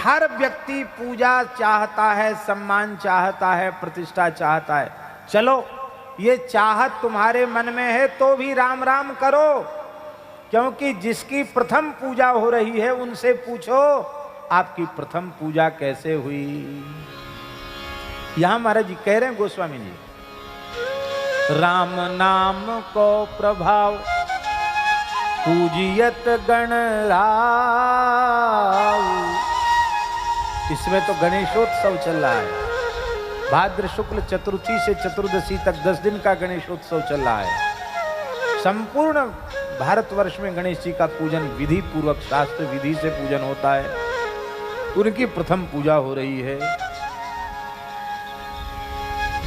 हर व्यक्ति पूजा चाहता है, सम्मान चाहता है, प्रतिष्ठा चाहता है। चलो ये चाहत तुम्हारे मन में है तो भी राम राम करो, क्योंकि जिसकी प्रथम पूजा हो रही है उनसे पूछो आपकी प्रथम पूजा कैसे हुई। यहां महाराज जी कह रहे हैं, गोस्वामी जी, राम नाम को प्रभाव पूजियत गण राव। इसमें तो गणेशोत्सव चल रहा है। भाद्र शुक्ल चतुर्थी से चतुर्दशी तक 10 दिन का गणेशोत्सव चल रहा है। संपूर्ण भारतवर्ष में गणेश जी का पूजन विधि पूर्वक शास्त्र विधि से पूजन होता है। उनकी प्रथम पूजा हो रही है।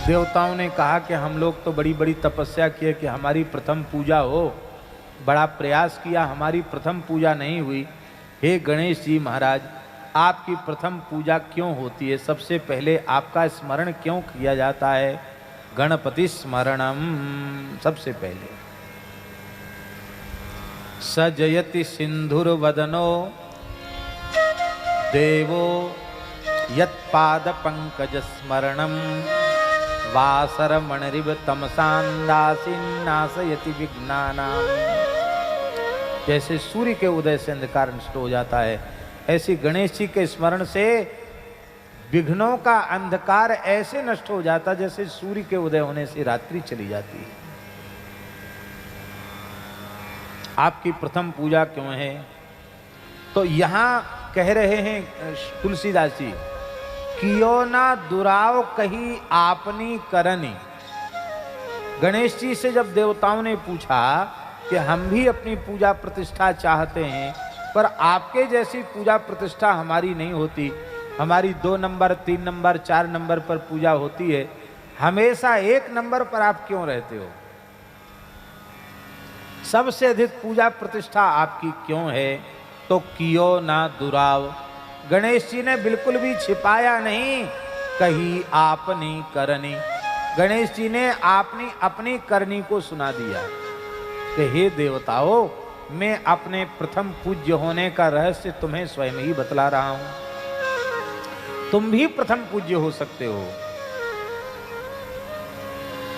देवताओं ने कहा कि हम लोग तो बड़ी बड़ी तपस्या किए कि हमारी प्रथम पूजा हो, बड़ा प्रयास किया, हमारी प्रथम पूजा नहीं हुई। हे गणेश जी महाराज, आपकी प्रथम पूजा क्यों होती है? सबसे पहले आपका स्मरण क्यों किया जाता है? गणपति स्मरणम सबसे पहले। सजयति सिंधुर्वदनो देवो यत्पाद पंकज स्मरणम वासरमणरिव तमसांदासीन्नाशयति विघ्नानाम। जैसे सूर्य के उदय से अंधकार नष्ट हो जाता है, ऐसी गणेश जी के स्मरण से विघ्नों का अंधकार ऐसे नष्ट हो जाता जैसे सूर्य के उदय होने से रात्रि चली जाती है। आपकी प्रथम पूजा क्यों है? तो यहां कह रहे हैं तुलसीदास जी, कियो ना दुराव कही आपनी करनी। गणेश जी से जब देवताओं ने पूछा कि हम भी अपनी पूजा प्रतिष्ठा चाहते हैं, पर आपके जैसी पूजा प्रतिष्ठा हमारी नहीं होती, हमारी 2 नंबर 3 नंबर 4 नंबर पर पूजा होती है, हमेशा 1 नंबर पर आप क्यों रहते हो? सबसे अधिक पूजा प्रतिष्ठा आपकी क्यों है? तो कियो ना दुराव। गणेश जी ने बिल्कुल भी छिपाया नहीं, कही आपनी करनी। गणेश जी ने आपनी अपनी करनी को सुना दिया कि हे देवताओं, मैं अपने प्रथम पूज्य होने का रहस्य तुम्हें स्वयं ही बतला रहा हूं। तुम भी प्रथम पूज्य हो सकते हो।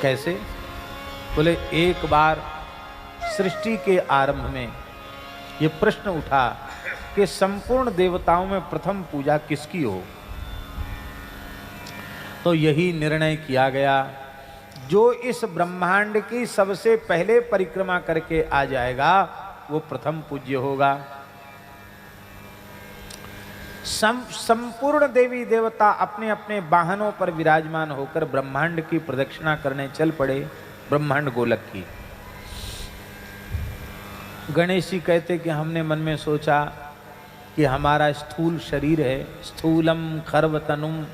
कैसे? बोले एक बार सृष्टि के आरंभ में यह प्रश्न उठा कि संपूर्ण देवताओं में प्रथम पूजा किसकी हो? तो यही निर्णय किया गया, जो इस ब्रह्मांड की सबसे पहले परिक्रमा करके आ जाएगा वो प्रथम पूज्य होगा। संपूर्ण देवी देवता अपने अपने वाहनों पर विराजमान होकर ब्रह्मांड की प्रदक्षिणा करने चल पड़े, ब्रह्मांड गोलक की। गणेश जी कहते कि हमने मन में सोचा कि हमारा स्थूल शरीर है, स्थूलम खर्वतनुम,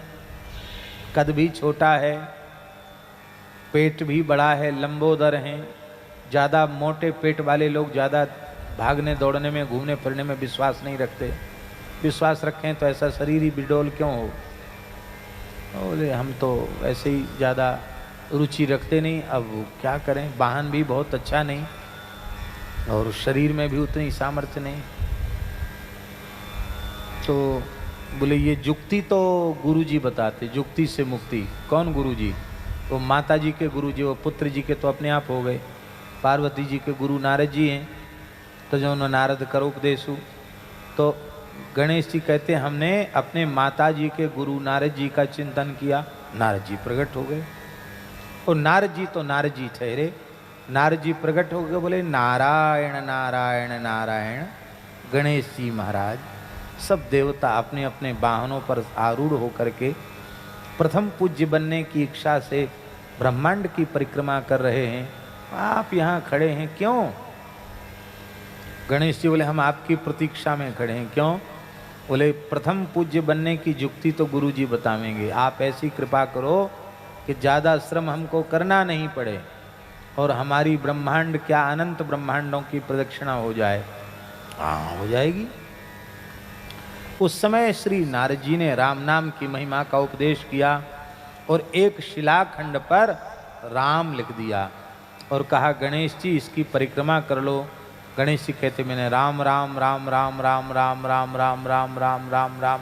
कद भी छोटा है, पेट भी बड़ा है, लंबोदर हैं। ज़्यादा मोटे पेट वाले लोग ज़्यादा भागने दौड़ने में घूमने फिरने में विश्वास नहीं रखते। विश्वास रखें तो ऐसा शरीर ही बिडोल क्यों हो? बोले हम तो ऐसे ही ज़्यादा रुचि रखते नहीं, अब क्या करें, वाहन भी बहुत अच्छा नहीं और शरीर में भी उतनी सामर्थ्य नहीं। तो बोले ये जुक्ति तो गुरुजी बताते, जुक्ति से मुक्ति। कौन गुरुजी? वो माता जी के गुरुजी, वो पुत्र जी के तो अपने आप हो गए। पार्वती जी के गुरु नारद जी हैं, तो जो उन्होंने नारद कर उपदेशु। तो गणेश जी कहते हमने अपने माता जी के गुरु नारद जी का चिंतन किया, नारद जी प्रकट हो गए। और नारद जी तो नारद जी ठहरे, नारद जी प्रकट हो गए, बोले नारायण नारायण नारायण। गणेश जी महाराज सब देवता अपने अपने वाहनों पर आरूढ़ होकर के प्रथम पूज्य बनने की इच्छा से ब्रह्मांड की परिक्रमा कर रहे हैं। आप यहाँ खड़े हैं क्यों? गणेश जी बोले हम आपकी प्रतीक्षा में खड़े हैं। क्यों? बोले प्रथम पूज्य बनने की युक्ति तो गुरु जी बतावेंगे, आप ऐसी कृपा करो कि ज़्यादा श्रम हमको करना नहीं पड़े और हमारी ब्रह्मांड क्या अनंत ब्रह्मांडों की प्रदक्षिणा हो जाए। हाँ हो जाएगी। उस समय श्री नारद जी ने राम नाम की महिमा का उपदेश किया और एक शिलाखंड पर राम लिख दिया और कहा गणेश जी इसकी परिक्रमा कर लो। गणेश जी कहते मैंने राम राम राम राम राम राम राम राम राम राम राम राम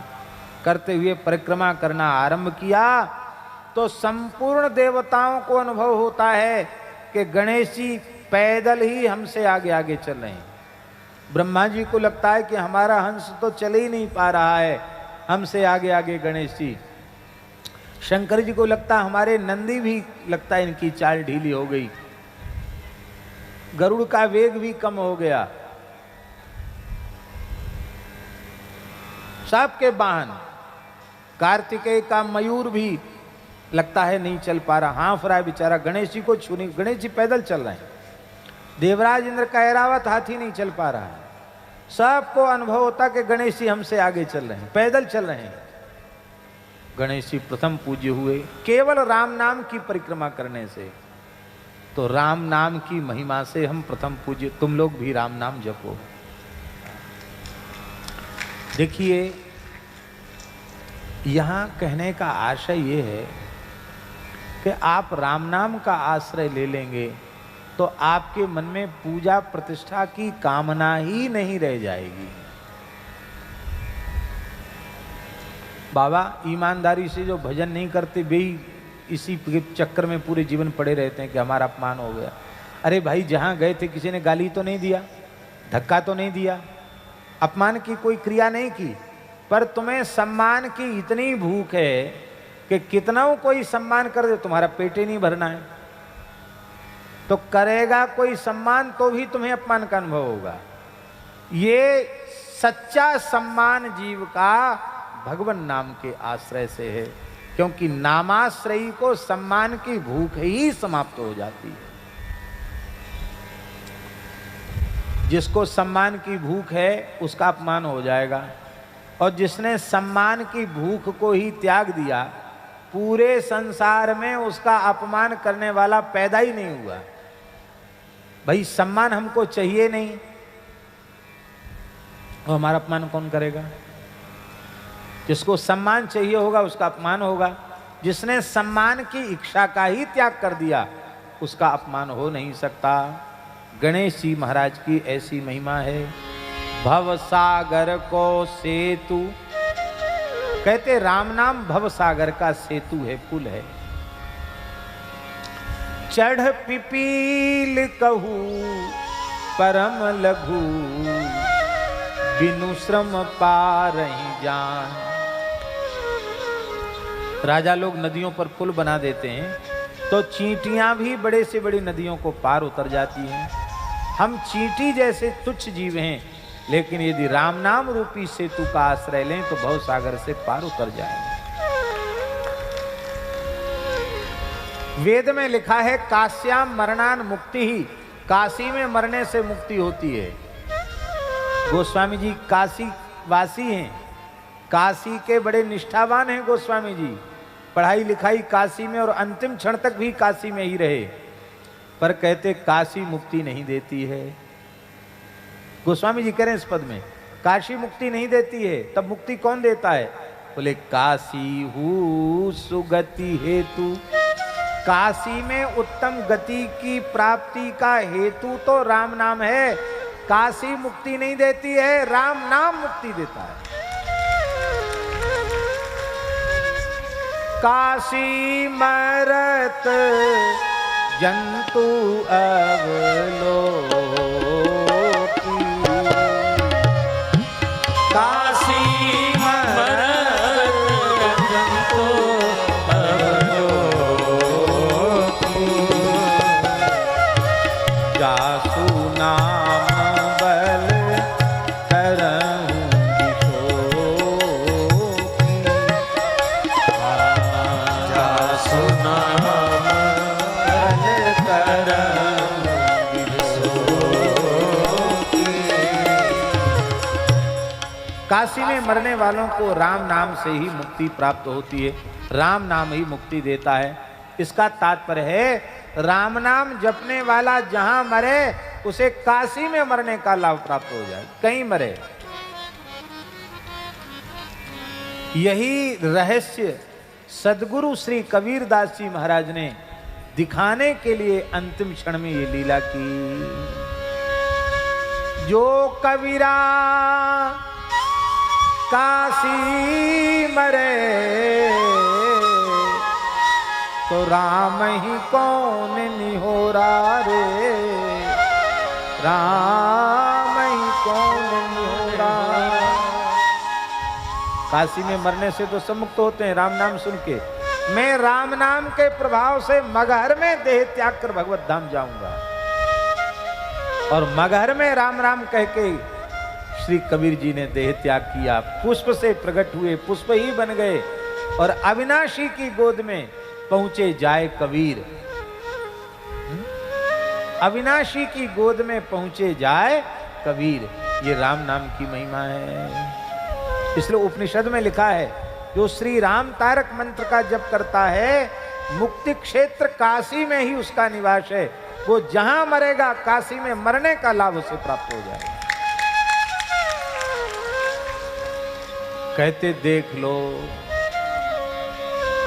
करते हुए परिक्रमा करना आरंभ किया तो संपूर्ण देवताओं को अनुभव होता है कि गणेश जी पैदल ही हमसे आगे आगे चल रहे हैं। ब्रह्मा जी को लगता है कि हमारा हंस तो चल ही नहीं पा रहा है, हमसे आगे आगे गणेश जी। शंकर जी को लगता है हमारे नंदी भी लगता है इनकी चाल ढीली हो गई, गरुड़ का वेग भी कम हो गया। सबके वाहन, कार्तिकेय का मयूर भी लगता है नहीं चल पा रहा, हाँफ रहा है बेचारा, गणेश जी को छूने। गणेश जी पैदल चल रहे हैं। देवराज इंद्र का ऐरावत हाथी नहीं चल पा रहा है। सबको अनुभव होता कि गणेश जी हमसे आगे चल रहे हैं, पैदल चल रहे हैं। गणेश जी प्रथम पूज्य हुए केवल राम नाम की परिक्रमा करने से। तो राम नाम की महिमा से हम प्रथम पूज्य। तुम लोग भी राम नाम जपो। देखिए, यहां कहने का आशय ये है कि आप राम नाम का आश्रय ले लेंगे तो आपके मन में पूजा प्रतिष्ठा की कामना ही नहीं रह जाएगी। बाबा ईमानदारी से जो भजन नहीं करते वे इसी के चक्कर में पूरे जीवन पड़े रहते हैं कि हमारा अपमान हो गया। अरे भाई, जहां गए थे किसी ने गाली तो नहीं दिया, धक्का तो नहीं दिया, अपमान की कोई क्रिया नहीं की, पर तुम्हें सम्मान की इतनी भूख है कि कितना कोई सम्मान कर दे तुम्हारा पेट ही नहीं भरना है। तो करेगा कोई सम्मान तो भी तुम्हें अपमान का अनुभव होगा। ये सच्चा सम्मान जीव का भगवान नाम के आश्रय से है, क्योंकि नामाश्रयी को सम्मान की भूख ही समाप्त हो जाती है। जिसको सम्मान की भूख है उसका अपमान हो जाएगा, और जिसने सम्मान की भूख को ही त्याग दिया, पूरे संसार में उसका अपमान करने वाला पैदा ही नहीं हुआ। भाई, सम्मान हमको चाहिए नहीं, और हमारा अपमान कौन करेगा? जिसको सम्मान चाहिए होगा उसका अपमान होगा। जिसने सम्मान की इच्छा का ही त्याग कर दिया उसका अपमान हो नहीं सकता। गणेश जी महाराज की ऐसी महिमा है। भव सागर को सेतु, कहते राम नाम भव सागर का सेतु है, पुल है। चढ़ पिपील कहू परम लघु, बिनु श्रम पारहि जान। राजा लोग नदियों पर पुल बना देते हैं तो चींटियां भी बड़े से बड़ी नदियों को पार उतर जाती हैं। हम चींटी जैसे तुच्छ जीव हैं, लेकिन यदि राम नाम रूपी सेतु का आश्रय लें तो भव सागर से पार उतर जाएंगे। वेद में लिखा है काश्याम मरणान मुक्ति ही, काशी में मरने से मुक्ति होती है। गोस्वामी जी काशी वासी हैं, काशी के बड़े निष्ठावान हैं गोस्वामी जी। पढ़ाई लिखाई काशी में और अंतिम क्षण तक भी काशी में ही रहे, पर कहते काशी मुक्ति नहीं देती है। गोस्वामी जी कह रहे हैं इस पद में, काशी मुक्ति नहीं देती है, तब मुक्ति कौन देता है? बोले काशी हूँ सुगति हेतु। काशी में उत्तम गति की प्राप्ति का हेतु तो राम नाम है। काशी मुक्ति नहीं देती है, राम नाम मुक्ति देता है। काशी मरत जंतु अवलोकी, काशी मरत जंतु अवलोकी, जासु नाम बल करहूं बिशोकी, जासु नाम बल करहूं बिशोकी। काशी में मरने वालों को राम नाम से ही मुक्ति प्राप्त होती है, राम नाम ही मुक्ति देता है। इसका तात्पर्य है राम नाम जपने वाला जहां मरे उसे काशी में मरने का लाभ प्राप्त हो जाए, कहीं मरे। यही रहस्य सदगुरु श्री कबीरदास जी महाराज ने दिखाने के लिए अंतिम क्षण में ये लीला की। जो कबीरा काशी मरे तो राम ही कौन निहोरा रे, राम ही कौन निहोरा। काशी में मरने से तो सब मुक्त होते हैं राम नाम सुन के। मैं राम नाम के प्रभाव से मगहर में देह त्याग कर भगवत धाम जाऊंगा। और मगहर में राम राम कह के श्री कबीर जी ने देह त्याग किया। पुष्प से प्रकट हुए, पुष्प ही बन गए और अविनाशी की गोद में पहुंचे जाए कबीर। अविनाशी की गोद में पहुंचे जाए कबीर। ये राम नाम की महिमा है। इसलिए उपनिषद में लिखा है, जो श्री राम तारक मंत्र का जप करता है, मुक्ति क्षेत्र काशी में ही उसका निवास है। वो जहां मरेगा काशी में मरने का लाभ उसे प्राप्त हो जाएगा। कहते देख लो,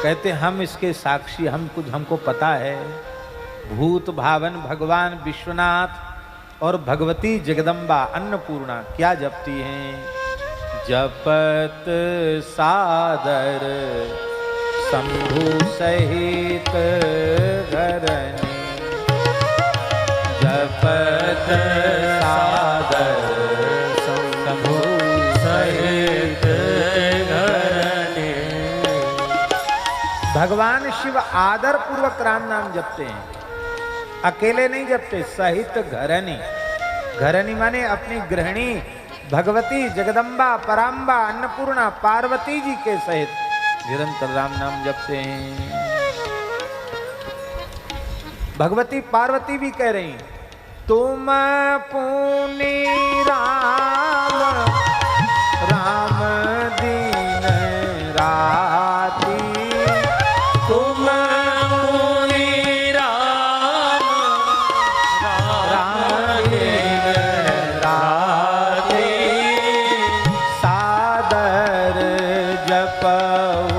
कहते हम इसके साक्षी, हमको पता है। भूत भावन भगवान विश्वनाथ और भगवती जगदम्बा अन्नपूर्णा क्या जपती हैं? जपत सादर शंभु सहित घरनी, जपत सादर शंभु सहित घरनी। भगवान शिव आदर पूर्वक राम नाम जपते हैं, अकेले नहीं जपते, सहित घरनी। घरनी माने अपनी गृहिणी भगवती जगदम्बा पराम्बा अन्नपूर्णा पार्वती जी के सहित निरंतर राम नाम जपते हैं। भगवती पार्वती भी कह रही, तुम पुनि राम राम दीन राती, तुम पुनि राम राम दीन राती, सादर जपऊ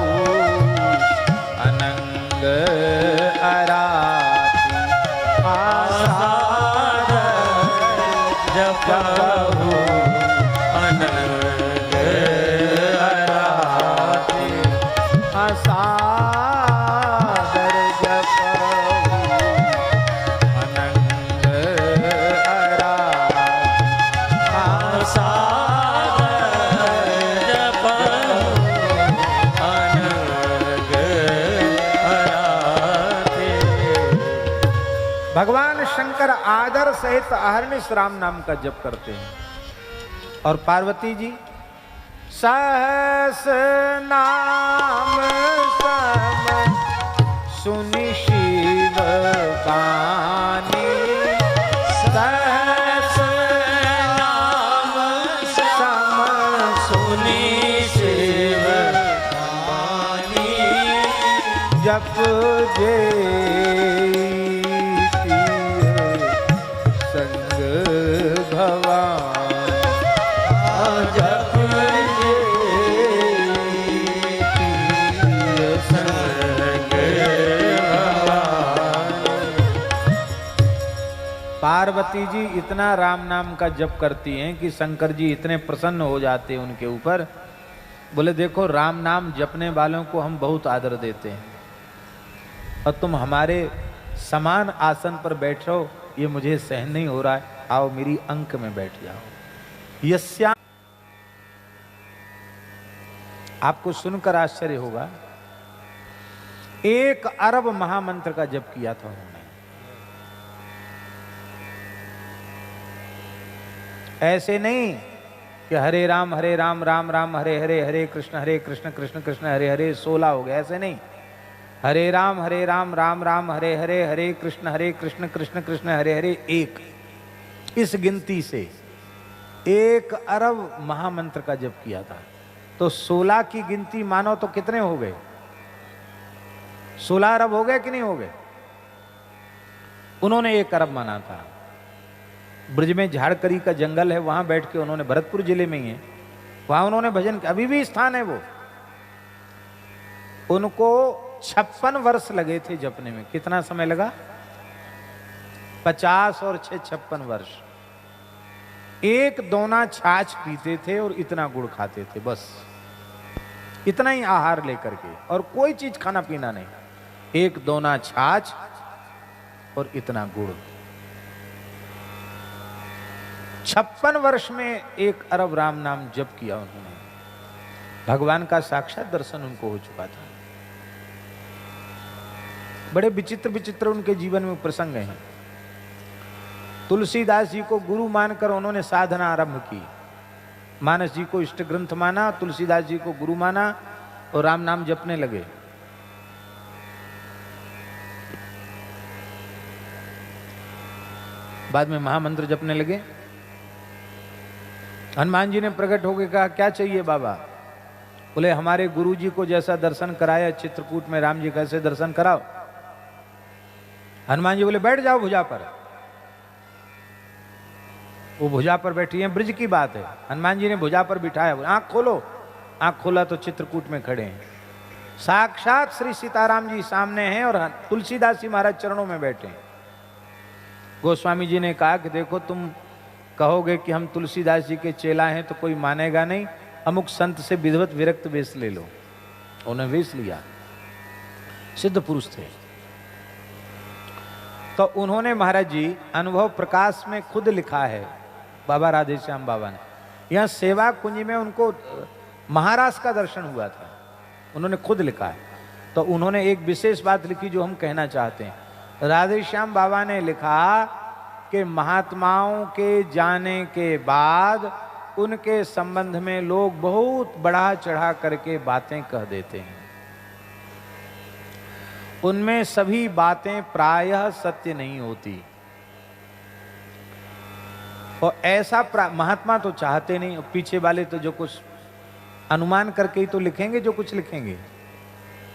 अनंग अराती, जपहु अनंग अराती, सादर जपहु अनंग अराती, सादर जपहु अनंग अराती। भगवान शंकर आदर सहित अहर्निश राम नाम का जप करते हैं। और पार्वती जी सहस नाम सम सुनि शिव गानी, सहस नाम सम सुनि शिव गानी, जप जे पार्वती जी इतना राम नाम का जप करती हैं कि शंकर जी इतने प्रसन्न हो जाते हैं उनके ऊपर। बोले देखो राम नाम जपने वालों को हम बहुत आदर देते हैं और तुम हमारे समान आसन पर बैठो, ये मुझे सहन नहीं हो रहा है, आओ मेरी अंक में बैठ जाओ। यस्या, आपको सुनकर आश्चर्य होगा, 1 अरब महामंत्र का जप किया था उन्होंने। ऐसे नहीं कि हरे राम राम राम हरे हरे, हरे कृष्ण कृष्ण कृष्ण हरे हरे 16 हो गए, ऐसे नहीं। हरे राम राम राम हरे हरे, हरे कृष्ण कृष्ण कृष्ण हरे हरे 1। इस गिनती से 1 अरब महामंत्र का जप किया था। तो 16 की गिनती मानो तो कितने हो गए? 16 अरब हो गए कि नहीं हो गए? उन्होंने 1 अरब माना था। ब्रज में झाड़करी का जंगल है, वहां बैठ के उन्होंने, भरतपुर जिले में ही है, वहां उन्होंने भजन, अभी भी स्थान है वो। उनको 56 वर्ष लगे थे जपने में। कितना समय लगा? 50 और 6 56 वर्ष। 1 दोना छाछ पीते थे और इतना गुड़ खाते थे, बस इतना ही आहार लेकर के, और कोई चीज खाना पीना नहीं, एक दोना छाछ और इतना गुड़। 56 वर्ष में 1 अरब राम नाम जप किया उन्होंने। भगवान का साक्षात दर्शन उनको हो चुका था। बड़े विचित्र विचित्र उनके जीवन में प्रसंग हैं। तुलसीदास जी को गुरु मानकर उन्होंने साधना आरंभ की। मानस जी को इष्ट ग्रंथ माना, तुलसीदास जी को गुरु माना और राम नाम जपने लगे। बाद में महामंत्र जपने लगे। हनुमान जी ने प्रकट होकर कहा, क्या चाहिए बाबा? बोले, हमारे गुरु जी को जैसा दर्शन कराया चित्रकूट में राम जी कैसे दर्शन कराओ। हनुमान जी बोले, बैठ जाओ भुजा पर। वो भुजा पर बैठी है, ब्रिज की बात है। हनुमान जी ने भुजा पर बिठाया, आंख खोलो। आंख खोला तो चित्रकूट में खड़े हैं साक्षात श्री सीताराम जी सामने हैं और तुलसीदास जी महाराज चरणों में बैठे हैं। गोस्वामी जी ने कहा कि देखो, तुम कहोगे कि हम तुलसीदास जी के चेला हैं तो कोई मानेगा नहीं, अमुक संत से विधवत विरक्त वेश ले लो। उन्हें वेश लिया, सिद्ध पुरुष थे। तो उन्होंने महाराज जी अनुभव प्रकाश में खुद लिखा है, बाबा राधेश्याम बाबा ने। यहाँ सेवा कुंज में उनको महाराज का दर्शन हुआ था, उन्होंने खुद लिखा है। तो उन्होंने एक विशेष बात लिखी जो हम कहना चाहते हैं। राधेश्याम बाबा ने लिखा कि महात्माओं के जाने के बाद उनके संबंध में लोग बहुत बढ़ा चढ़ा करके बातें कह देते हैं। उनमें सभी बातें प्रायः सत्य नहीं होती। और ऐसा महात्मा तो चाहते नहीं, और पीछे वाले तो जो कुछ अनुमान करके ही तो लिखेंगे, जो कुछ लिखेंगे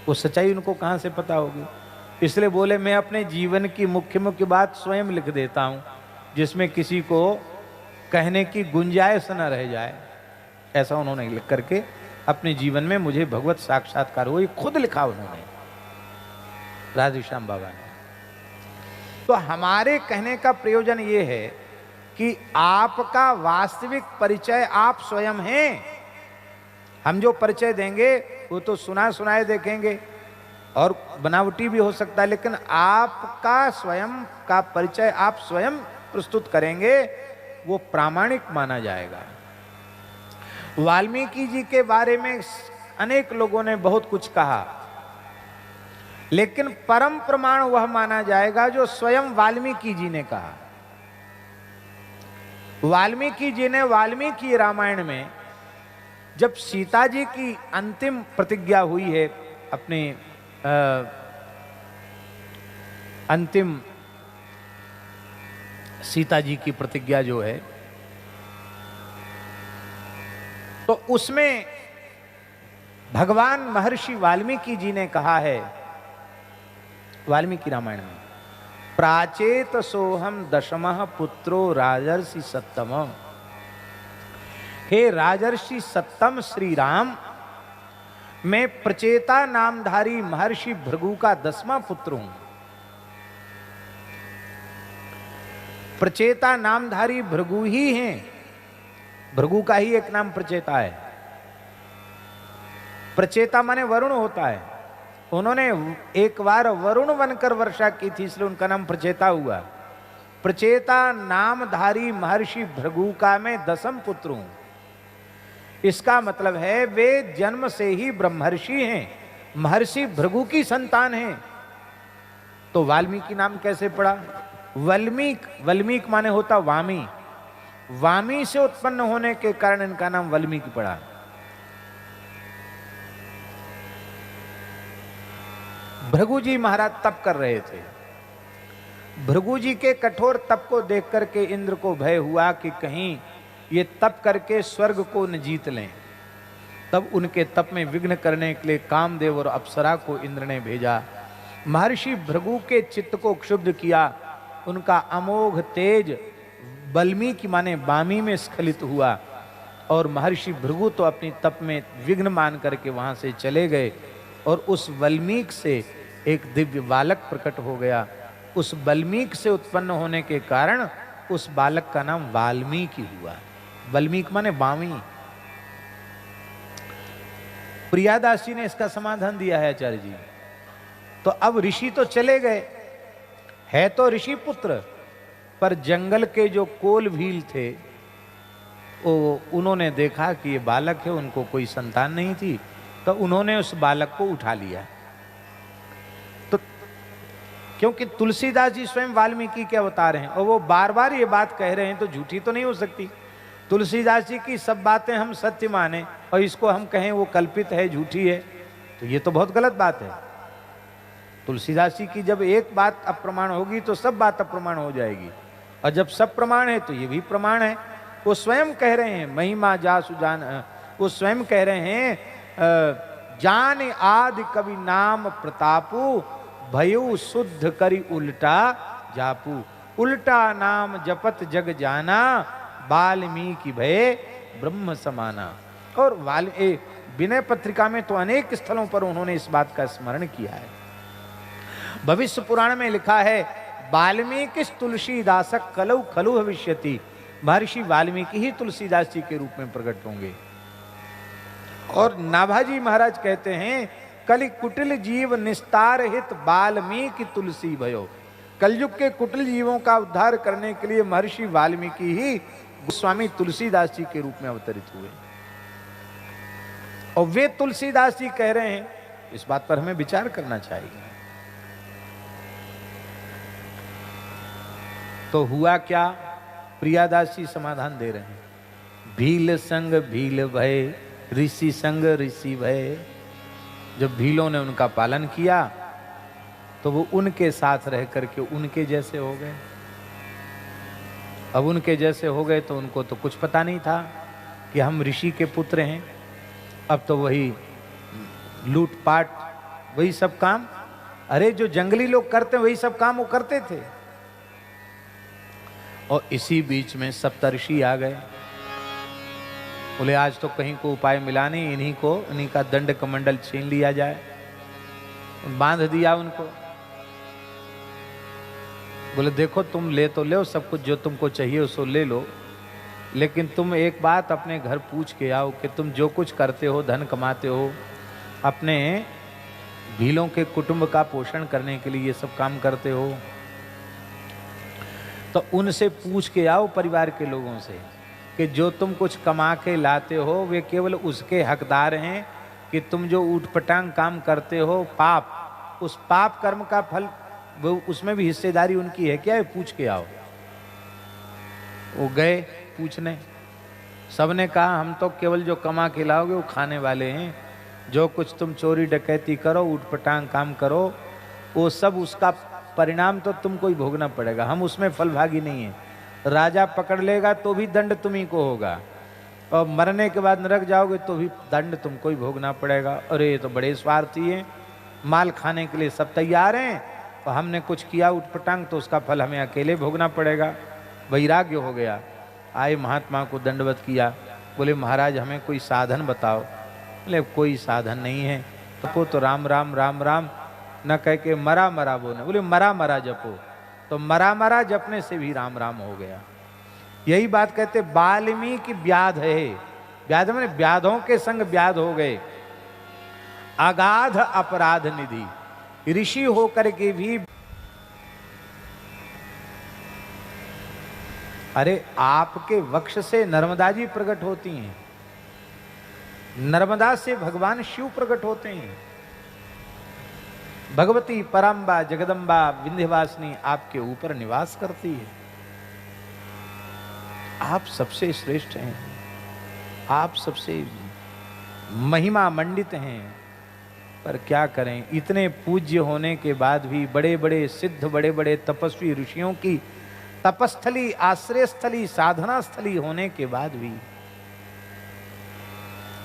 वो सच्चाई उनको कहां से पता होगी। इसलिए बोले, मैं अपने जीवन की मुख्य मुख्य बात स्वयं लिख देता हूं, जिसमें किसी को कहने की गुंजाइश न रह जाए। ऐसा उन्होंने लिख करके अपने जीवन में मुझे भगवत साक्षात्कार हुआ, खुद लिखा उन्होंने, राधेश्याम बाबा ने। तो हमारे कहने का प्रयोजन ये है कि आपका वास्तविक परिचय आप स्वयं हैं। हम जो परिचय देंगे वो तो सुना सुनाए देखेंगे और बनावटी भी हो सकता है, लेकिन आपका स्वयं का परिचय आप स्वयं प्रस्तुत करेंगे, वो प्रामाणिक माना जाएगा। वाल्मीकि जी के बारे में अनेक लोगों ने बहुत कुछ कहा, लेकिन परम प्रमाण वह माना जाएगा जो स्वयं वाल्मीकि जी ने कहा। वाल्मीकि जी ने वाल्मीकि रामायण में जब सीता जी की अंतिम प्रतिज्ञा हुई है, अपने अंतिम सीता जी की प्रतिज्ञा जो है, तो उसमें भगवान महर्षि वाल्मीकि जी ने कहा है, वाल्मीकि रामायण में, प्राचेत सोहम दशमः पुत्रो राजर्षि सत्तम। हे राजर्षि सत्तम श्री राम, मैं प्रचेता नामधारी महर्षि भृगु का 10वां पुत्र हूं। प्रचेता नामधारी भृगु ही हैं, भृगु का ही एक नाम प्रचेता है। प्रचेता माने वरुण होता है। उन्होंने एक बार वरुण बनकर वर्षा की थी, इसलिए उनका नाम प्रचेता हुआ। प्रचेता नामधारी महर्षि भृगु का मैं 10वां पुत्र हूं। इसका मतलब है वे जन्म से ही ब्रह्मर्षि हैं, महर्षि भृगु की संतान हैं। तो वाल्मीकि नाम कैसे पड़ा? वल्मीक, वल्मीक माने होता वामी, वामी से उत्पन्न होने के कारण इनका नाम वाल्मीकि पड़ा। भृगु जी महाराज तप कर रहे थे। भृगु जी के कठोर तप को देख करके इंद्र को भय हुआ कि कहीं ये तप करके स्वर्ग को न जीत लें। तब उनके तप में विघ्न करने के लिए कामदेव और अप्सरा को इंद्र ने भेजा। महर्षि भृगु के चित्त को क्षुब्ध किया। उनका अमोघ तेज वाल्मीकि माने वामी में स्खलित हुआ और महर्षि भृगु तो अपनी तप में विघ्न मान करके वहां से चले गए और उस वाल्मीकि से एक दिव्य बालक प्रकट हो गया। उस वाल्मीकि से उत्पन्न होने के कारण उस बालक का नाम वाल्मीकि हुआ। वाल्मीकि माने वामी। प्रियादास जी ने इसका समाधान दिया है आचार्य जी। तो अब ऋषि तो चले गए, है तो ऋषि पुत्र, पर जंगल के जो कोल भील थे वो उन्होंने देखा कि ये बालक है, उनको कोई संतान नहीं थी, तो उन्होंने उस बालक को उठा लिया। तो क्योंकि तुलसीदास जी स्वयं वाल्मीकि के अवतार हैं और वो बार बार ये बात कह रहे हैं तो झूठी तो नहीं हो सकती। तुलसीदास जी की सब बातें हम सत्य माने और इसको हम कहें वो कल्पित है, झूठी है, तो ये तो बहुत गलत बात है। तुलसीदास जी की जब एक बात अप्रमाण होगी तो सब बात अप्रमाण हो जाएगी, और जब सब प्रमाण है तो ये भी प्रमाण है। वो स्वयं कह रहे हैं महिमा जासु जान, वो स्वयं कह रहे हैं जान आदि कवि नाम प्रतापु भयु शुद्ध करी उल्टा जापू। उल्टा नाम जपत जग जाना वाल्मीकि भय ब्रह्म समाना। और विनय पत्रिका में तो अनेक स्थलों पर उन्होंने इस बात का स्मरण किया है। भविष्य पुराण में लिखा है वाल्मीकि तुलसीदास कलौ खलु भविष्यति, महर्षि वाल्मीकि ही तुलसीदास जी के रूप में प्रकट होंगे। और नाभाजी महाराज कहते हैं कलि कुटिल जीव निस्तार हित वाल्मीकि तुलसी भयो। कलयुग के कुटिल जीवों का उद्धार करने के लिए महर्षि वाल्मीकि ही गोस्वामी तुलसीदास जी के रूप में अवतरित हुए। और वे तुलसीदास जी कह रहे हैं, इस बात पर हमें विचार करना चाहिए। तो हुआ क्या, प्रियादास जी समाधान दे रहे हैं। भील संग भील भय ऋषि संग ऋषि भय। जब भीलों ने उनका पालन किया तो वो उनके साथ रह करके उनके जैसे हो गए। अब उनके जैसे हो गए तो उनको तो कुछ पता नहीं था कि हम ऋषि के पुत्र हैं। अब तो वही लूटपाट, वही सब काम, अरे जो जंगली लोग करते वही सब काम वो करते थे। और इसी बीच में सप्तर्षि आ गए, बोले आज तो कहीं को उपाय मिला नहीं, इन्हीं का दंड कमंडल छीन लिया जाए। बांध दिया उनको, बोले देखो तुम ले तो लो सब कुछ, जो तुमको चाहिए उसको ले लो, लेकिन तुम एक बात अपने घर पूछ के आओ कि तुम जो कुछ करते हो, धन कमाते हो, अपने भीलों के कुटुंब का पोषण करने के लिए ये सब काम करते हो, तो उनसे पूछ के आओ परिवार के लोगों से कि जो तुम कुछ कमा के लाते हो वे केवल उसके हकदार हैं कि तुम जो ऊटपटांग काम करते हो पाप, उस पाप कर्म का फल वो उसमें भी हिस्सेदारी उनकी है क्या, है पूछ के आओ। वो गए पूछने, सबने कहा हम तो केवल जो कमा के लाओगे वो खाने वाले हैं, जो कुछ तुम चोरी डकैती करो, ऊटपटांग काम करो, वो सब उसका परिणाम तो तुमको ही भोगना पड़ेगा, हम उसमें फलभागी नहीं है। राजा पकड़ लेगा तो भी दंड तुम्ही को होगा, और मरने के बाद नरक जाओगे तो भी दंड तुमको ही भोगना पड़ेगा। अरे ये तो बड़े स्वार्थी हैं, माल खाने के लिए सब तैयार हैं और हमने कुछ किया उठपटांग तो उसका फल हमें अकेले भोगना पड़ेगा। वैराग्य हो गया, आए महात्मा को दंडवत किया, बोले महाराज हमें कोई साधन बताओ। बोले कोई साधन नहीं है, तो राम राम राम राम न कह के मरा मरा बोले, बोले मरा मरा जपो, तो मरा मरा जपने से भी राम राम हो गया। यही बात कहते वाल्मीकि व्याध है, व्याध मैंने व्याधों के संग व्याध हो गए, अगाध अपराध निधि, ऋषि होकर के भी। अरे आपके वक्ष से नर्मदा जी प्रकट होती हैं, नर्मदा से भगवान शिव प्रकट होते हैं, भगवती पराम्बा जगदम्बा विंध्यवासिनी आपके ऊपर निवास करती है। आप सबसे श्रेष्ठ हैं, आप सबसे महिमा मंडित हैं, पर क्या करें, इतने पूज्य होने के बाद भी, बड़े बड़े सिद्ध बड़े बड़े तपस्वी ऋषियों की तपस्थली आश्रय स्थली साधना स्थली होने के बाद भी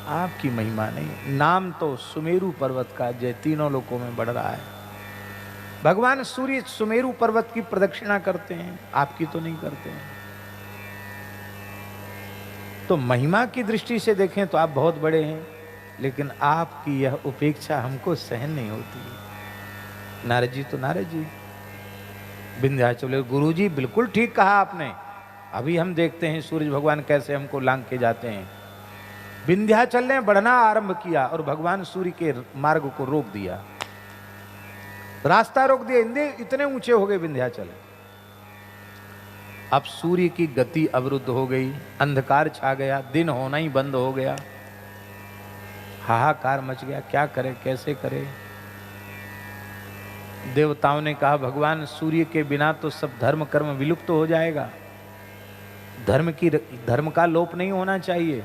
आपकी महिमा नहीं। नाम तो सुमेरु पर्वत का जय तीनों लोकों में बढ़ रहा है। भगवान सूर्य सुमेरु पर्वत की प्रदक्षिणा करते हैं, आपकी तो नहीं करते हैं। तो महिमा की दृष्टि से देखें तो आप बहुत बड़े हैं, लेकिन आपकी यह उपेक्षा हमको सहन नहीं होती। नारद जी तो नारद जी, विंध्याचल गुरु जी बिल्कुल ठीक कहा आपने। अभी हम देखते हैं सूरज भगवान कैसे हमको लांग के जाते हैं। विंध्याचल ने बढ़ना आरंभ किया और भगवान सूर्य के मार्ग को रोक दिया, रास्ता रोक दिया। इतने ऊंचे हो गए विंध्याचल। अब सूर्य की गति अवरुद्ध हो गई, अंधकार छा गया, दिन होना ही बंद हो गया, हाहाकार मच गया। क्या करे, कैसे करे? देवताओं ने कहा भगवान सूर्य के बिना तो सब धर्म कर्म विलुप्त हो जाएगा, धर्म का लोप नहीं होना चाहिए।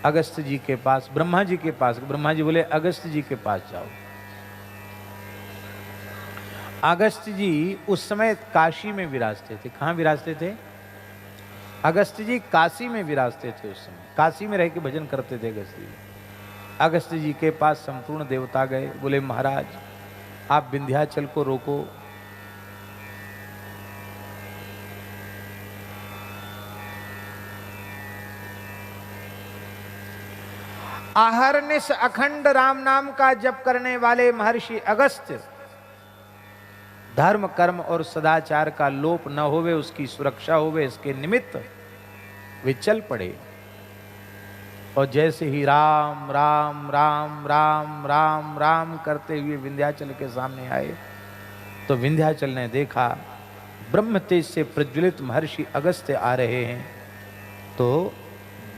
अगस्त जी के पास, ब्रह्मा जी के पास, ब्रह्मा जी बोले अगस्त जी के पास जाओ। अगस्त जी उस समय काशी में विराजते थे। कहाँ विराजते थे? अगस्त जी काशी में विराजते थे। उस समय काशी में रह के भजन करते थे अगस्त जी। अगस्त जी के पास संपूर्ण देवता गए, बोले महाराज आप विंध्याचल को रोको। आहरनिश अखंड राम नाम का जप करने वाले महर्षि अगस्त्य, धर्म कर्म और सदाचार का लोप न होवे, उसकी सुरक्षा होवे, इसके निमित्त वे चल पड़े। और जैसे ही राम राम राम राम राम राम करते हुए विंध्याचल के सामने आए तो विंध्याचल ने देखा ब्रह्म तेज से प्रज्वलित महर्षि अगस्त्य आ रहे हैं। तो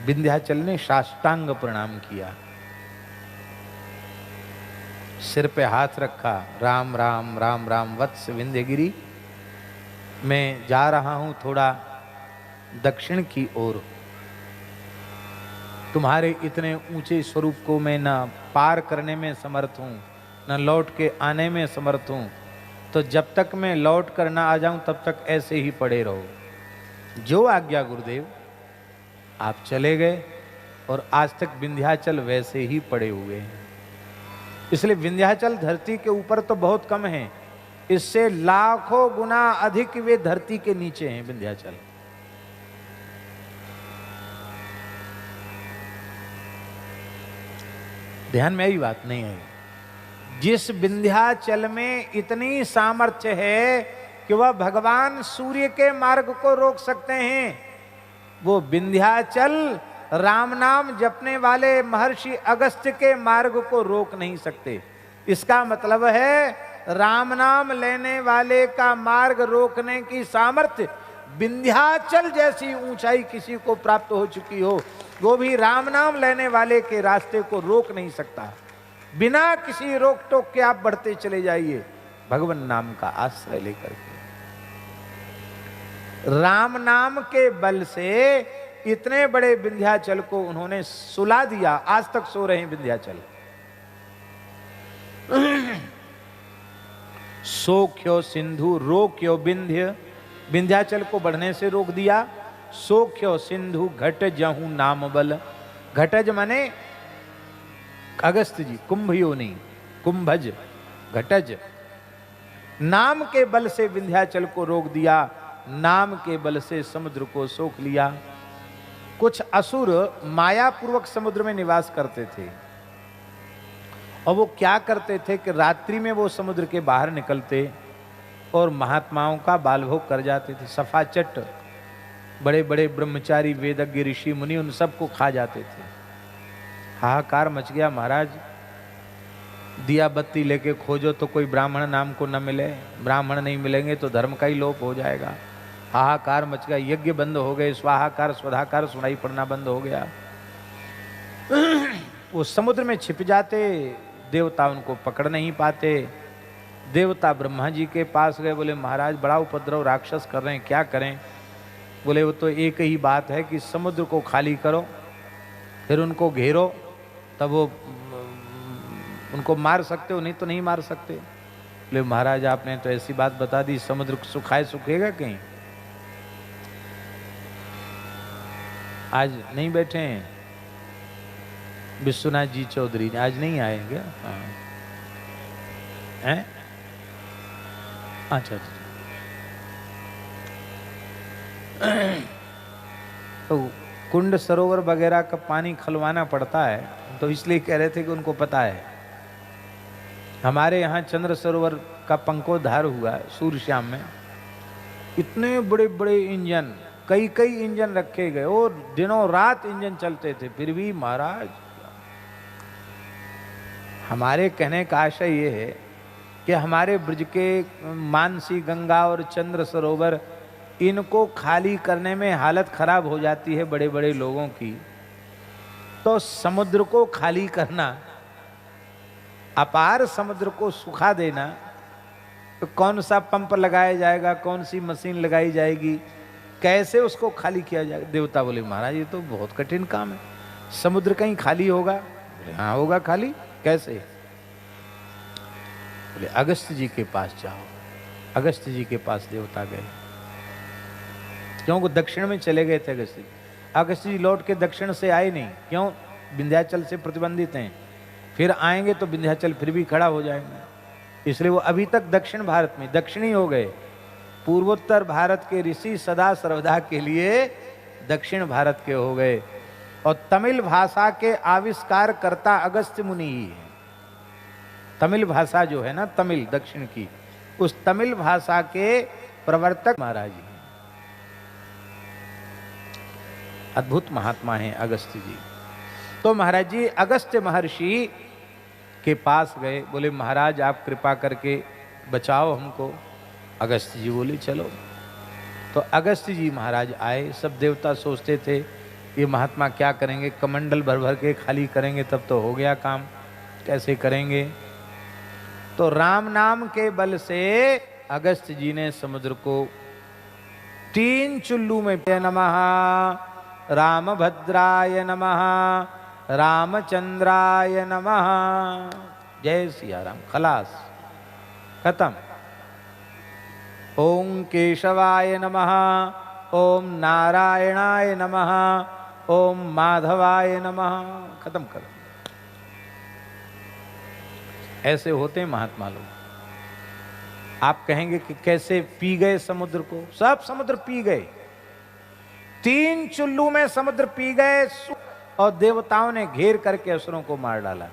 विंध्याचल ने साष्टांग प्रणाम किया, सिर पे हाथ रखा, राम राम राम राम वत्स विंध्यगिरी, मैं जा रहा हूं थोड़ा दक्षिण की ओर। तुम्हारे इतने ऊंचे स्वरूप को मैं न पार करने में समर्थ हूं, न लौट के आने में समर्थ हूं, तो जब तक मैं लौट कर ना आ जाऊं तब तक ऐसे ही पड़े रहो। जो आज्ञा गुरुदेव। आप चले गए और आज तक विंध्याचल वैसे ही पड़े हुए हैं। इसलिए विंध्याचल धरती के ऊपर तो बहुत कम है, इससे लाखों गुना अधिक वे धरती के नीचे हैं विंध्याचल। ध्यान में आई बात नहीं आई? जिस विंध्याचल में इतनी सामर्थ्य है कि वह भगवान सूर्य के मार्ग को रोक सकते हैं, वो विंध्याचल राम नाम जपने वाले महर्षि अगस्त्य के मार्ग को रोक नहीं सकते। इसका मतलब है राम नाम लेने वाले का मार्ग रोकने की सामर्थ्य विंध्याचल जैसी ऊंचाई किसी को प्राप्त हो चुकी हो, वो भी राम नाम लेने वाले के रास्ते को रोक नहीं सकता। बिना किसी रोक टोक के आप बढ़ते चले जाइए भगवान नाम का आश्रय लेकर के। राम नाम के बल से इतने बड़े विंध्याचल को उन्होंने सुला दिया। आज तक सो रहे हैं विंध्याचल। सोख्यो सिंधु रोक्यो विंध्य, विंध्याचल को बढ़ने से रोक दिया। सोख्यो सिंधु घट जहू नाम बल, घटज माने अगस्त जी, कुंभ योनि, कुंभज, घटज, नाम के बल से विंध्याचल को रोक दिया, नाम के बल से समुद्र को सोख लिया। कुछ असुर मायापूर्वक समुद्र में निवास करते थे और वो क्या करते थे कि रात्रि में वो समुद्र के बाहर निकलते और महात्माओं का बालभोग कर जाते थे। सफाचट बड़े बड़े ब्रह्मचारी वेदज्ञ ऋषि मुनि उन सबको खा जाते थे। हाहाकार मच गया, महाराज दिया बत्ती लेके खोजो तो कोई ब्राह्मण नाम को न मिले, ब्राह्मण नहीं मिलेंगे तो धर्म का ही लोप हो जाएगा। हाहाकार मच गया, यज्ञ बंद हो गए, स्वाहाकार स्वधाकार सुनाई पड़ना बंद हो गया। वो समुद्र में छिप जाते, देवता उनको पकड़ नहीं पाते। देवता ब्रह्मा जी के पास गए, बोले महाराज बड़ा उपद्रव राक्षस कर रहे हैं, क्या करें? बोले वो तो एक ही बात है कि समुद्र को खाली करो, फिर उनको घेरो, तब वो उनको मार सकते हो, नहीं तो नहीं मार सकते। बोले महाराज आपने तो ऐसी बात बता दी, समुद्र सुखाए सूखेगा कहीं? आज नहीं बैठे हैं विश्वनाथ जी चौधरी, आज नहीं आएंगे? हैं? अच्छा अच्छा। तो कुंड सरोवर वगैरह का पानी खलवाना पड़ता है, तो इसलिए कह रहे थे कि उनको पता है। हमारे यहाँ चंद्र सरोवर का पंखोद्धार हुआ सूर्यश्याम में, इतने बड़े बड़े इंजन कई कई इंजन रखे गए और दिनों रात इंजन चलते थे, फिर भी महाराज। हमारे कहने का आशय ये है कि हमारे ब्रज के मानसी गंगा और चंद्र सरोवर, इनको खाली करने में हालत खराब हो जाती है बड़े बड़े लोगों की, तो समुद्र को खाली करना, अपार समुद्र को सुखा देना, तो कौन सा पंप लगाया जाएगा, कौन सी मशीन लगाई जाएगी, कैसे उसको खाली किया जाएगा? देवता बोले महाराज ये तो बहुत कठिन काम है, समुद्र कहीं खाली होगा? बोले हाँ होगा खाली। कैसे? बोले अगस्त्य जी के पास जाओ। अगस्त्य जी के पास देवता गए, क्योंकि दक्षिण में चले गए थे अगस्त्य जी। अगस्त्य जी लौट के दक्षिण से आए नहीं, क्यों? विंध्याचल से प्रतिबंधित हैं, फिर आएंगे तो विंध्याचल फिर भी खड़ा हो जाएंगे, इसलिए वो अभी तक दक्षिण भारत में दक्षिणी हो गए। पूर्वोत्तर भारत के ऋषि सदा सर्वदा के लिए दक्षिण भारत के हो गए। और तमिल भाषा के आविष्कार करता अगस्त्य मुनि ही है। तमिल भाषा जो है ना, तमिल दक्षिण की, उस तमिल भाषा के प्रवर्तक महाराज जी, अद्भुत महात्मा हैं अगस्त्य जी। तो महाराज जी अगस्त्य महर्षि के पास गए, बोले महाराज आप कृपा करके बचाओ हमको। अगस्त्य जी बोले चलो। तो अगस्त्य जी महाराज आए। सब देवता सोचते थे ये महात्मा क्या करेंगे, कमंडल भर भर के खाली करेंगे तब तो हो गया काम, कैसे करेंगे? तो राम नाम के बल से अगस्त्य जी ने समुद्र को 3 चुल्लू में, नमः रामभद्राय नमः, रामचंद्राय नमः, जय सिया राम, खलास, खत्म। ओम केशवाय नमः, ओम नारायणाय नमः, ओम माधवाय नमः, खत्म कर। ऐसे होते हैं महात्मा लोग। आप कहेंगे कि कैसे पी गए समुद्र को? सब समुद्र पी गए, 3 चुल्लू में समुद्र पी गए, और देवताओं ने घेर करके असुरों को मार डाला।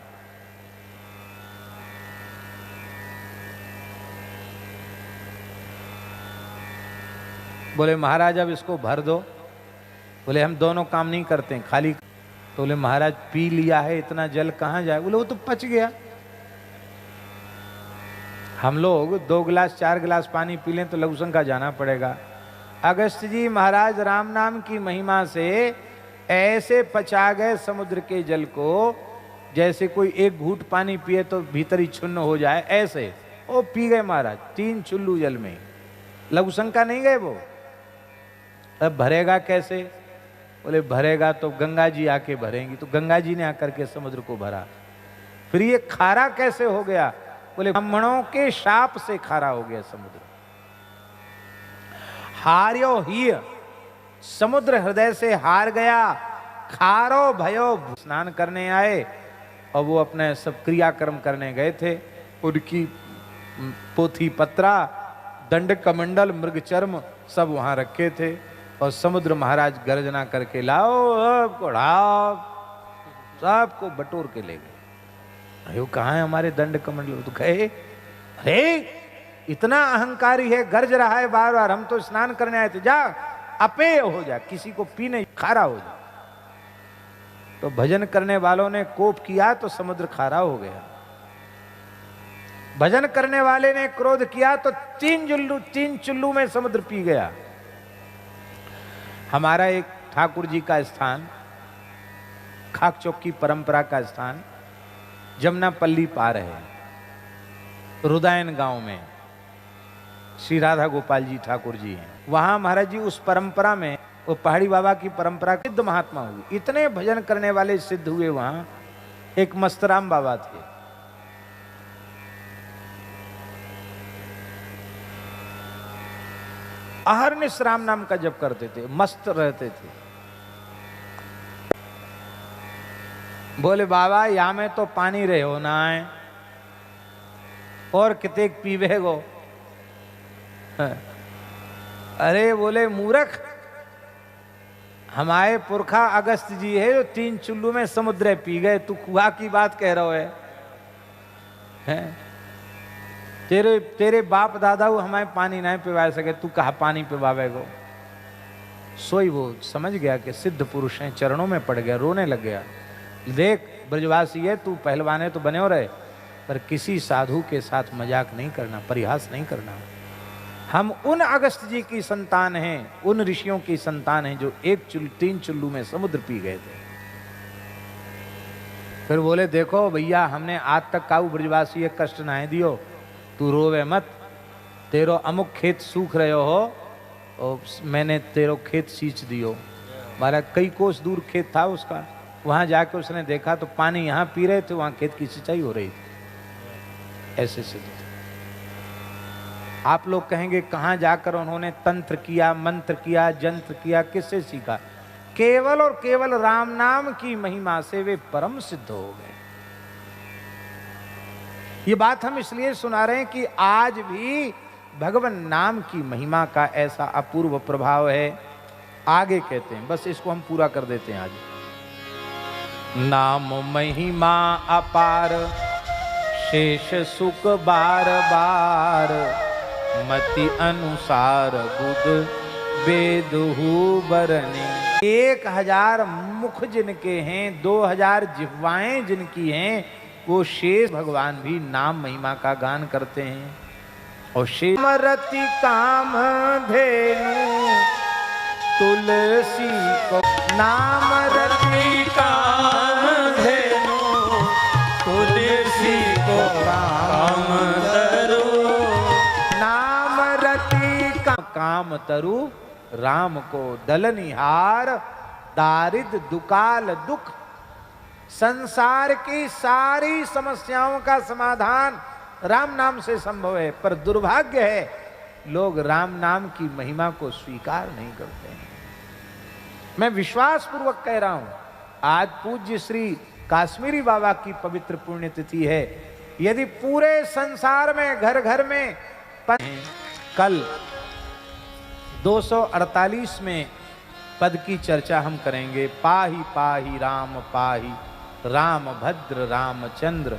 बोले महाराज अब इसको भर दो। बोले हम दोनों काम नहीं करते हैं, खाली। तो बोले महाराज पी लिया है, इतना जल कहां जाए? बोले वो तो पच गया। हम लोग 2 गिलास 4 गिलास पानी पी लें तो लघुशंका जाना पड़ेगा। अगस्त्य जी महाराज राम नाम की महिमा से ऐसे पचा गए समुद्र के जल को, जैसे कोई एक घूंट पानी पिए तो भीतर ही छुन्न हो जाए, ऐसे वो पी गए महाराज 3 चुल्लू जल में। लघुशंका नहीं गए वो। अब भरेगा कैसे? बोले भरेगा तो गंगा जी आके भरेंगी। तो गंगा जी ने आकर के समुद्र को भरा। फिर ये खारा कैसे हो गया? बोले ब्राह्मणों के शाप से खारा हो गया समुद्र। हार्यो ही, समुद्र हृदय से हार गया, खारो भयो। स्नान करने आए और वो अपने सब क्रियाक्रम करने गए थे। उनकी पोथी पत्रा, दंड कमंडल, मृग चर्म सब वहां रखे थे। और समुद्र महाराज गर्जना करके लाओ सबको बटोर के ले गए। अरे वो कहाँ है हमारे दंड कमंडल? तो कहे अरे इतना अहंकारी है, गर्ज रहा है बार बार, हम तो स्नान करने आए थे, जा अपेय हो जा, किसी को पीने खारा हो जा। तो भजन करने वालों ने कोप किया तो समुद्र खारा हो गया। भजन करने वाले ने क्रोध किया तो 3 चुल्लू में समुद्र पी गया। हमारा एक ठाकुर जी का स्थान, खाक चौक की परंपरा का स्थान, जमुनापल्ली पार है, रुदायन गांव में श्री राधा गोपाल जी ठाकुर जी हैं। वहां महाराज जी उस परंपरा में, वो पहाड़ी बाबा की परंपरा सिद्ध महात्मा हुए, इतने भजन करने वाले सिद्ध हुए। वहां एक मस्तराम बाबा थे, अहरनिश राम नाम का जप करते थे, मस्त रहते थे। बोले बाबा या में तो पानी रहे हो ना है और किते पीवे गो। अरे बोले मूर्ख, हमारे पुरखा अगस्त जी है जो 3 चुल्लू में समुद्र पी गए, तू कुआ की बात कह रहा है? तेरे बाप दादा हमें पानी नहीं पिवा सके, तू कहा पानी पिवावे गो? सोई वो समझ गया कि सिद्ध पुरुष हैं, चरणों में पड़ गया, रोने लग गया। देख ब्रजवासी है तू, पहलवाने तो बने हो रहे, पर किसी साधु के साथ मजाक नहीं करना, परिहास नहीं करना। हम उन अगस्त जी की संतान हैं, उन ऋषियों की संतान हैं जो 3 चुल्लू में समुद्र पी गए थे। फिर बोले देखो भैया, हमने आज तक काऊ ब्रजवासी एक कष्ट ना दियो, तू रोवे मत, तेरो अमुक खेत सूख रहे हो और मैंने तेरो खेत सींच दियो। महाराज कई कोस दूर खेत था उसका, वहां जाके उसने देखा तो पानी यहाँ पी रहे थे, वहां खेत की सिंचाई हो रही थी। ऐसे सिद्ध थे। आप लोग कहेंगे कहां जाकर उन्होंने तंत्र किया, मंत्र किया, जंत्र किया, किससे सीखा? केवल और केवल राम नाम की महिमा से वे परम सिद्ध हो गए। ये बात हम इसलिए सुना रहे हैं कि आज भी भगवान नाम की महिमा का ऐसा अपूर्व प्रभाव है। आगे कहते हैं, बस इसको हम पूरा कर देते हैं आज। नाम महिमा अपार, शेष सुख बार बार, मति अनुसार बुध बेदहु बरने। 1000 मुख जिनके हैं, 2000 जिह्वाएं जिनकी हैं, वो शेष भगवान भी नाम महिमा का गान करते हैं। और शेष मरति काम धेनु तुलसी को, नाम रति काम धेनु तुलसी को काम तरु, नाम रति काम तरु राम को दलनिहार, दारिद्र दुकाल दुख। संसार की सारी समस्याओं का समाधान राम नाम से संभव है, पर दुर्भाग्य है लोग राम नाम की महिमा को स्वीकार नहीं करते हैं। मैं विश्वास पूर्वक कह रहा हूं, आज पूज्य श्री काश्मीरी बाबा की पवित्र पुण्यतिथि है। यदि पूरे संसार में घर घर में कल 248 में पद की चर्चा हम करेंगे। पाही पाही राम पाही, राम भद्र रामचंद्र,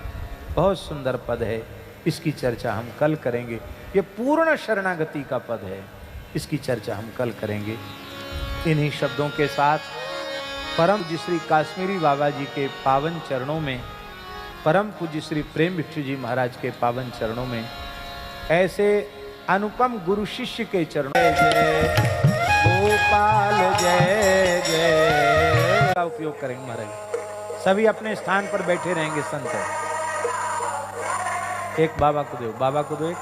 बहुत सुंदर पद है, इसकी चर्चा हम कल करेंगे। ये पूर्ण शरणागति का पद है, इसकी चर्चा हम कल करेंगे। इन्हीं शब्दों के साथ परम पूज्य श्री काश्मीरी बाबा जी के पावन चरणों में, परम पूज्य श्री प्रेम भिक्षु जी महाराज के पावन चरणों में, ऐसे अनुपम गुरु शिष्य के चरणों, जय गोपाल जय जय का उपयोग करेंगे महाराज। सभी अपने स्थान पर बैठे रहेंगे। संत एक बाबा को दो, बाबा को दो एक।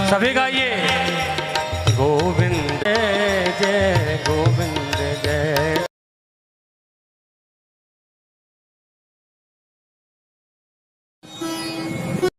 सभी गाइए गोविंद जय जय गोविंद।